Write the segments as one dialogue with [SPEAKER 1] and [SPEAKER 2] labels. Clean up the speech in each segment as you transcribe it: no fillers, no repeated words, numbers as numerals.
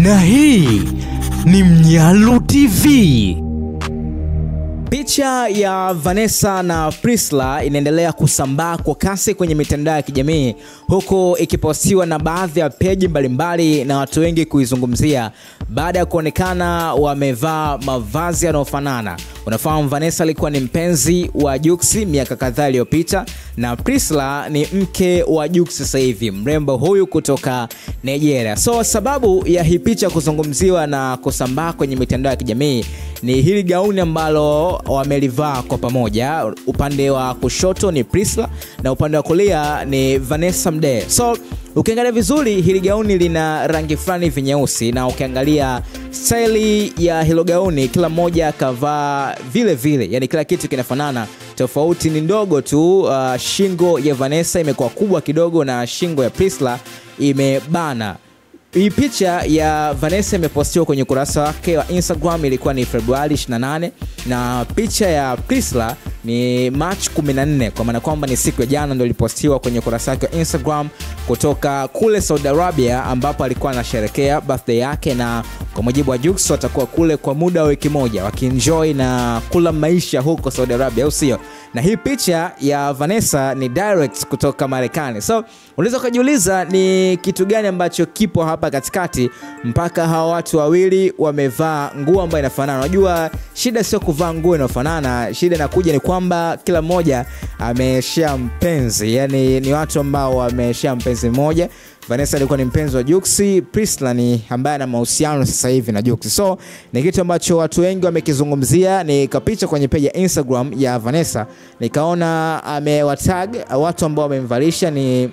[SPEAKER 1] Na hii ni Mnyalu TV. Picha ya Vanessa na Priscilla inaendelea kusambaa kwa kasi kwenye mitandao ya kijamii, huku ikipostiwa na baadhi ya peji mbalimbali na watu wengi kuizungumzia baada ya kuonekana wamevaa mavazi yanayofanana. Unafahamu Vanessa alikuwa ni mpenzi wa Jux miaka kadhaa iliyopita, na Priscilla ni mke wa Jux sasa hivi, mrembo huyu kutoka Nigeria. So sababu ya hii picha kuzungumziwa na kusambaa kwenye mitandao ya kijamii ni hili gauni ambalo wamelivaa kwa pamoja. Upande wa kushoto ni Priscilla na upande wa kulia ni Vanessa Mdee. So ukiangalia vizuri hili gauni lina rangi fulani nyeusi, na ukiangalia style ya hilo gauni kila mmoja kavaa vile vile, yani kila kitu kinafanana. Tofauti ni ndogo tu, shingo ya Vanessa imekuwa kubwa kidogo na shingo ya Priscilla imebana. Hii picha ya Vanessa imepostiwa kwenye ukurasa wake wa Instagram, ilikuwa ni Februari 28, na picha ya Priscilla ni March 14, kwa maana kwamba ni siku ya jana ndio ilipostiwa kwenye ukurasa wake wa Instagram kutoka kule Saudi Arabia, ambapo alikuwa anasherehekea birthday yake, na kwa mujibu wa Jux watakuwa kule kwa muda wa wiki moja wakienjoy na kula maisha huko Saudi Arabia, au sio? Na hii picha ya Vanessa ni direct kutoka Marekani. So unaweza kujiuliza ni kitu gani ambacho kipo hapa katikati mpaka hawa watu wawili wamevaa nguo ambayo inafanana. Unajua shida sio kuvaa nguo inafanana, shida inakuja ni kwamba kila mmoja ameshare mpenzi, yani ni watu ambao wameshare mpenzi mmoja. Vanessa alikuwa ni mpenzi wa Jux, Priscilla ni ambaye ana mahusiano sasa hivi na Jux. So ni kitu ambacho watu wengi wamekizungumzia. Ni kapicha kwenye page ya Instagram ya Vanessa, nikaona amewatag watu ambao wamemvalisha ni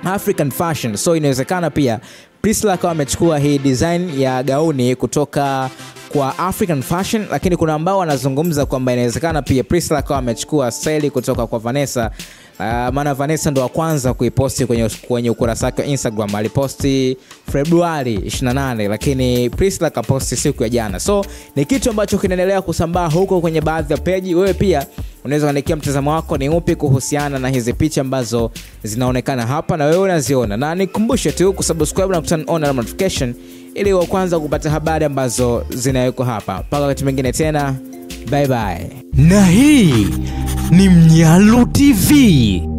[SPEAKER 1] African Fashion. So inawezekana pia Priscilla akawa amechukua hii design ya gauni kutoka kwa African Fashion, lakini kuna ambao wanazungumza kwamba inawezekana pia Priscilla akawa amechukua style kutoka kwa Vanessa. Maana Vanessa ndo wa kwanza kuiposti kwenye ukurasa wake wa Instagram. Aliposti Februari 28, lakini Priscilla kaposti siku ya jana. So ni kitu ambacho kinaendelea kusambaa huko kwenye baadhi ya peji. Wewe pia unaweza kuandikia mtazamo wako ni upi kuhusiana na hizi picha ambazo zinaonekana hapa na wewe unaziona. Na nikumbushe tu kusubscribe na turn on notification ili wa kwanza kupata habari ambazo zinawekwa hapa. Mpaka wakati mwingine tena, bye bye. Na hii ni Mnyalu TV.